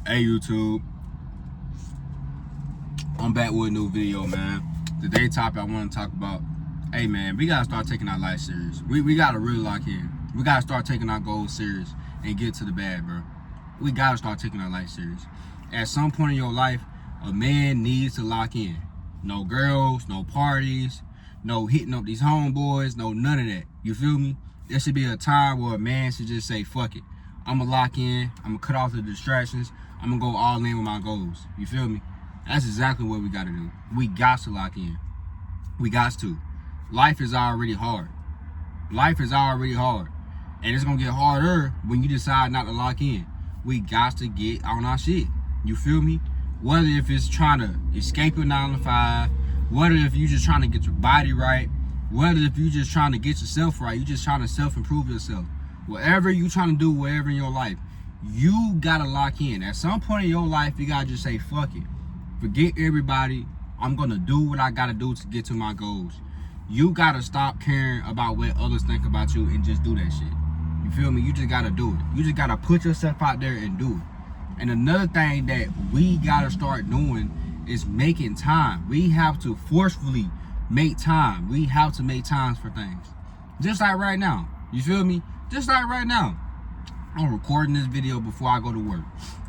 Hey YouTube, I'm back with a new video, man. Today's topic I want to talk about, hey man, we gotta start taking our life serious. We gotta really lock in. We gotta start taking our goals serious and get to the bag, bro. We gotta start taking our life serious. At some point in your life, a man needs to lock in. No girls, no parties, no hitting up these homeboys, no none of that. You feel me? There should be a time where a man should just say, fuck it. I'm gonna lock in, I'm gonna cut off the distractions, I'm gonna go all in with my goals. You feel me? That's exactly what we gotta do. We got to lock in. We got to. Life is already hard. Life is already hard. And it's gonna get harder when you decide not to lock in. We got to get on our shit. You feel me? Whether if it's trying to escape your 9 to 5, whether if you just trying to get your body right, whether if you just trying to get yourself right, you just trying to self-improve yourself. Whatever you trying to do, wherever in your life, you gotta lock in. At some point in your life, you gotta just say, fuck it. Forget everybody. I'm gonna do what I gotta do to get to my goals. You gotta stop caring about what others think about you and just do that shit. You feel me? You just gotta do it. You just gotta put yourself out there and do it. And another thing that we gotta start doing is making time. We have to forcefully make time. We have to make times for things. Just like right now. You feel me? Just like right now. I'm recording this video before I go to work.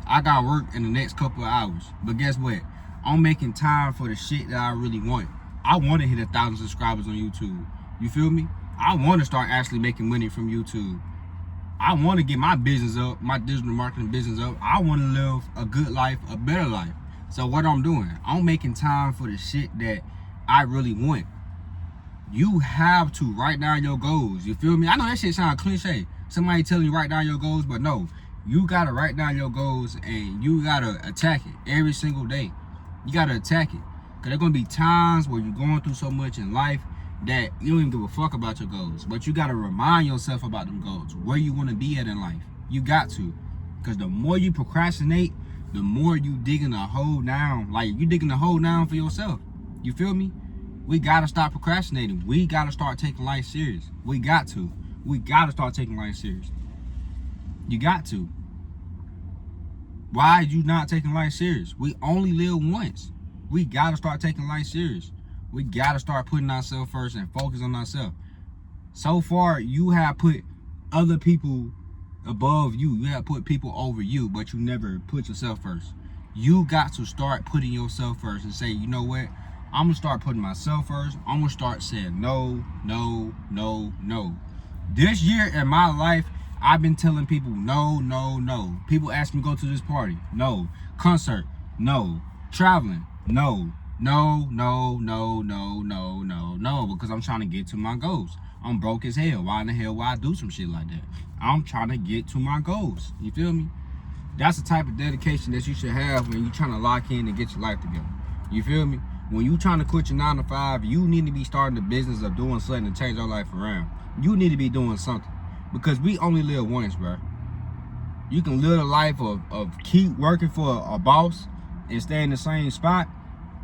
I got work in the next couple of hours. But guess what? I'm making time for the shit that I really want. I want to hit 1,000 subscribers on YouTube. You feel me? I want to start actually making money from YouTube. I want to get my business up, my digital marketing business up. I want to live a good life, a better life. So what I'm doing, I'm making time for the shit that I really want. You have to write down your goals. You feel me? I know that shit sounds cliche. Somebody telling you write down your goals, but no. You got to write down your goals and you got to attack it every single day. You got to attack it. Because there going to be times where you're going through so much in life that you don't even give a fuck about your goals. But you got to remind yourself about them goals, where you want to be at in life. You got to. Because the more you procrastinate, the more you digging a hole down. Like, you digging a hole down for yourself. You feel me? We got to stop procrastinating. We got to start taking life serious. We got to. We got to start taking life serious. You got to. Why are you not taking life serious? We only live once. We got to start taking life serious. We got to start putting ourselves first and focus on ourselves. So far, you have put other people above you. You have put people over you, but you never put yourself first. You got to start putting yourself first and say, you know what? I'm going to start putting myself first. I'm going to start saying no, no, no, no. This year in my life, I've been telling people no, no, no. People ask me to go to this party. No. Concert. No. Traveling. No. No, no, no, no, no, no, no. Because I'm trying to get to my goals. I'm broke as hell. Why in the hell would I do some shit like that? I'm trying to get to my goals. You feel me? That's the type of dedication that you should have when you're trying to lock in and get your life together. You feel me? When you trying to quit your 9 to 5, you need to be starting the business of doing something to change your life around. You need to be doing something. Because we only live once, bro. You can live a life of keep working for a boss and stay in the same spot.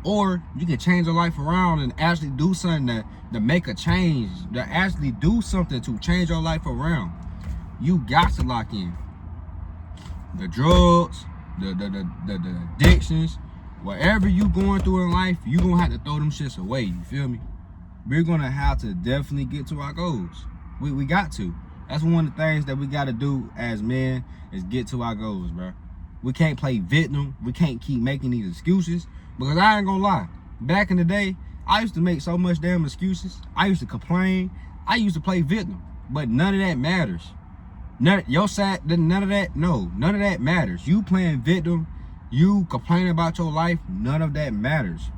Or you can change your life around and actually do something to make a change. To actually do something to change your life around. You got to lock in. The drugs, the addictions, whatever you going through in life, you gonna have to throw them shits away. You feel me? We're gonna have to definitely get to our goals. We got to. That's one of the things that we got to do as men is get to our goals, bro. We can't play victim. We can't keep making these excuses. Because I ain't gonna lie. Back in the day, I used to make so much damn excuses. I used to complain. I used to play victim. But none of that matters. Your side, none of that, no. None of that matters. You playing victim, you complaining about your life, none of that matters.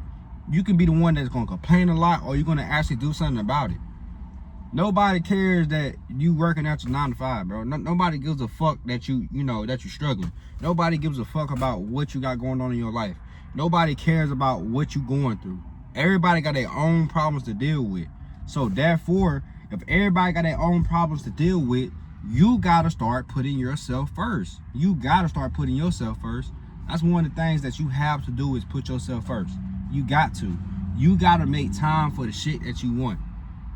You can be the one that's gonna complain a lot or you're gonna actually do something about it. Nobody cares that you working at your 9 to 5, bro. Nobody gives a fuck that you know, that you're struggling. Nobody gives a fuck about what you got going on in your life. Nobody cares about what you going through. Everybody got their own problems to deal with. So therefore, if everybody got their own problems to deal with, you gotta start putting yourself first. You gotta start putting yourself first. That's one of the things that you have to do is put yourself first. You got to. You gotta make time for the shit that you want.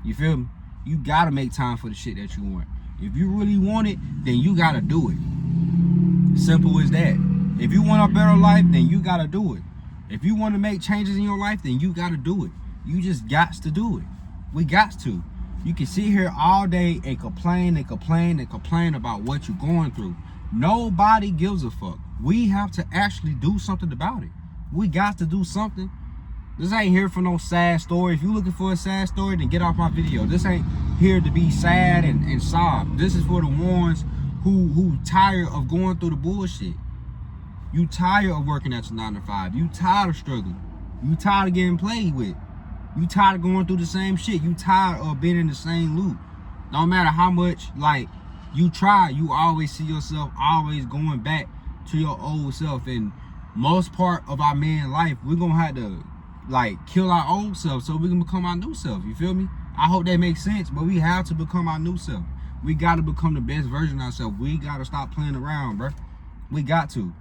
You feel me? You gotta make time for the shit that you want. If you really want it, then you gotta do it. Simple as that. If you want a better life, then you gotta do it. If you want to make changes in your life, then you gotta do it. You just got to do it. We got to. You can sit here all day and complain and complain and complain about what you're going through. Nobody gives a fuck. We have to actually do something about it. We got to do something. This ain't here for no sad story. If you're looking for a sad story, then get off my video. This ain't here to be sad and sob. This is for the ones who tired of going through the bullshit. You tired of working at your 9 to 5. You tired of struggling. You tired of getting played with. You tired of going through the same shit. You tired of being in the same loop. No matter how much like you try, you always see yourself always going back to your old self. And most part of our man life, we're gonna have to like kill our old self so we can become our new self. You feel me? I hope that makes sense, but we have to become our new self. We got to become the best version of ourselves. We got to stop playing around, bro. We got to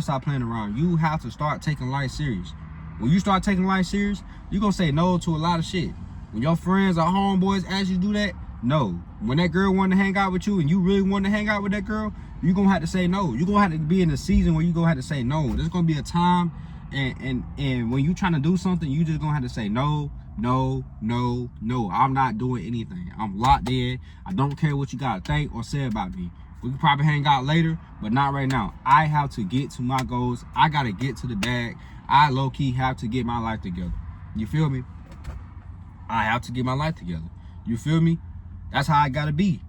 stop playing around. You have to start taking life serious. When you start taking life serious, you're gonna say no to a lot of shit. When your friends or homeboys ask you to do that, no. When that girl wanted to hang out with you and you really want to hang out with that girl, you're gonna have to say no. You're gonna have to be in a season where you're gonna have to say no. There's gonna be a time and when you're trying to do something, you just gonna have to say no. I'm not doing anything. I'm locked in. I don't care what you gotta think or say about me. We can probably hang out later, but not right now. I have to get to my goals. I gotta get to the bag. I low-key have to get my life together. You feel me? I have to get my life together. You feel me? That's how I gotta be.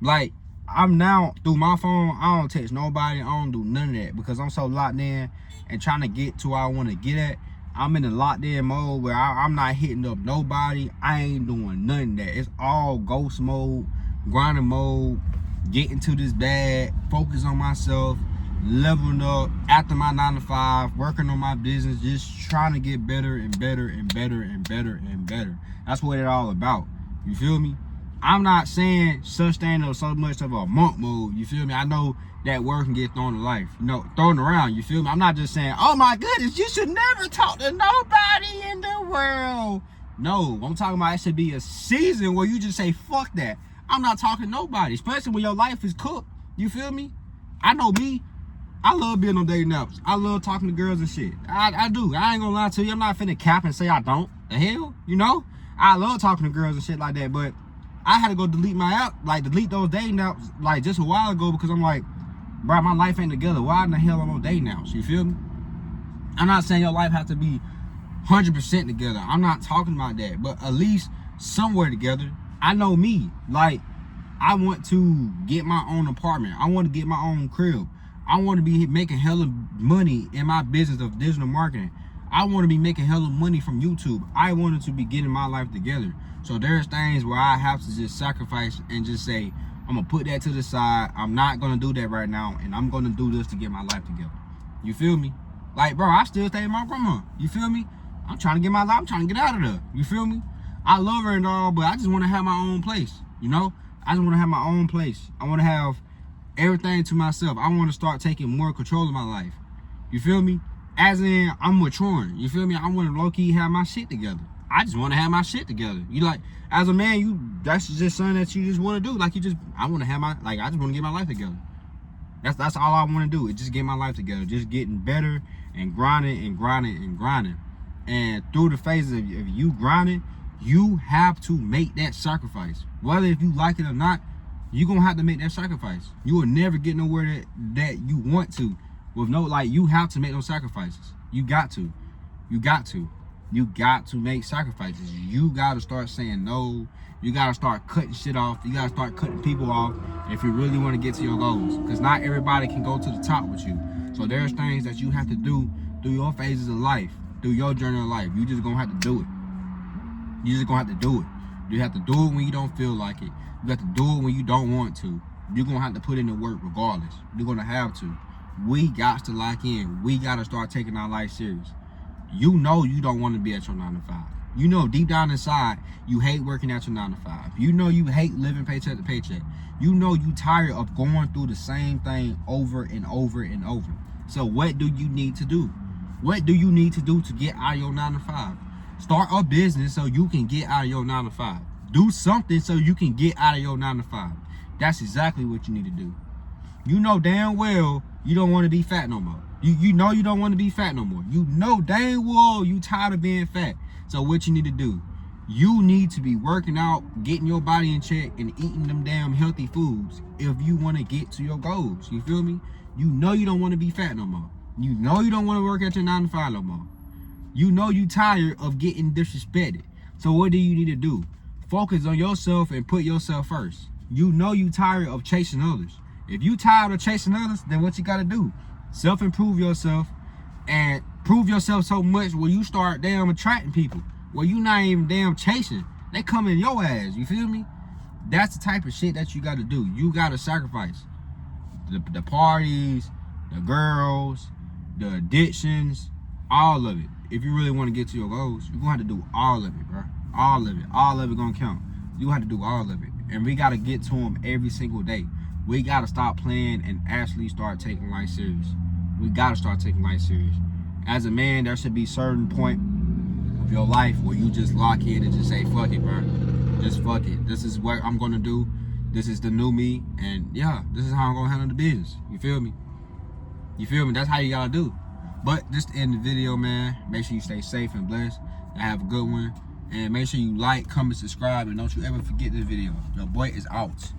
Like, I'm now, through my phone, I don't text nobody. I don't do none of that because I'm so locked in and trying to get to where I want to get at. I'm in a locked in mode where I'm not hitting up nobody. I ain't doing none of that. It's all ghost mode, grinding mode, getting to this bag, focus on myself, leveling up after my 9 to 5, working on my business, just trying to get better and better and better and better and better. That's what it's all about. You feel me? I'm not saying such thing or so much of a monk mode. You feel me? I know that word can get thrown to life, thrown around. You feel me? I'm not just saying, oh my goodness, you should never talk to nobody in the world. No, I'm talking about it should be a season where you just say, fuck that. I'm not talking to nobody, especially when your life is cooked. You feel me? I know me. I love being on dating apps. I love talking to girls and shit. I do. I ain't gonna lie to you. I'm not finna cap and say I don't. The hell? I love talking to girls and shit like that, but I had to go delete my app, like delete those dating apps like just a while ago because I'm like, bro, my life ain't together. Why in the hell am I on dating apps? You feel me? I'm not saying your life has to be 100% together. I'm not talking about that, but at least somewhere together. I know me. Like, I want to get my own apartment. I want to get my own crib. I want to be making hella money in my business of digital marketing. I want to be making hella money from YouTube. I wanted to be getting my life together. So there's things where I have to just sacrifice and just say, I'm going to put that to the side. I'm not going to do that right now. And I'm going to do this to get my life together. You feel me? Like, bro, I still stay with my grandma. You feel me? I'm trying to get my life. I'm trying to get out of there. You feel me? I love her and all, but I just want to have my own place. I just want to have my own place. I want to have everything to myself. I want to start taking more control of my life. You feel me? As in, I'm maturing. You feel me? I want to low-key have my shit together. I just want to have my shit together. You like, as a man, that's just something that you just want to do. Like, I want to have I just want to get my life together. That's all I want to do is just get my life together. Just getting better and grinding and grinding and grinding. And through the phases of you grinding, you have to make that sacrifice. Whether if you like it or not, you're going to have to make that sacrifice. You will never get nowhere that you want to with you have to make those sacrifices. You got to. You got to make sacrifices. You got to start saying no. You got to start cutting shit off. You got to start cutting people off if you really want to get to your goals. Because not everybody can go to the top with you. So there's things that you have to do through your phases of life, through your journey of life. You just going to have to do it. You just going to have to do it. You have to do it when you don't feel like it. You have to do it when you don't want to. You're going to have to put in the work regardless. You're going to have to. We got to lock in. We got to start taking our life serious. You know you don't want to be at your 9 to 5. You know deep down inside, you hate working at your 9 to 5. You know you hate living paycheck to paycheck. You know you tired of going through the same thing over and over and over. So what do you need to do? What do you need to do to get out of your 9 to 5? Start a business so you can get out of your 9 to 5. Do something so you can get out of your 9 to 5. That's exactly what you need to do. You know damn well you don't want to be fat no more. You know you don't want to be fat no more. You know damn well you tired of being fat. So what you need to do, you need to be working out, getting your body in check, and eating them damn healthy foods if you want to get to your goals. You feel me? You know you don't want to be fat no more. You know you don't want to work at your 9 to 5 no more. You know you tired of getting disrespected. So what do you need to do? Focus on yourself and put yourself first. You know you tired of chasing others. If you tired of chasing others, then what you got to do? Self-improve yourself and prove yourself so much where you start damn attracting people. Where you not even damn chasing. They come in your ass, you feel me? That's the type of shit that you got to do. You got to sacrifice the parties, the girls, the addictions, all of it. If you really want to get to your goals, you're going to have to do all of it, bro. All of it. All of it going to count. You have to do all of it. And we got to get to them every single day. We got to stop playing and actually start taking life serious. We got to start taking life serious. As a man, there should be a certain point of your life where you just lock in and just say, fuck it, bro. Just fuck it. This is what I'm going to do. This is the new me. And yeah, this is how I'm going to handle the business. You feel me? You feel me? That's how you got to do. But just to end the video, man, make sure you stay safe and blessed. And have a good one. And make sure you like, comment, subscribe. And don't you ever forget this video. Your boy is out.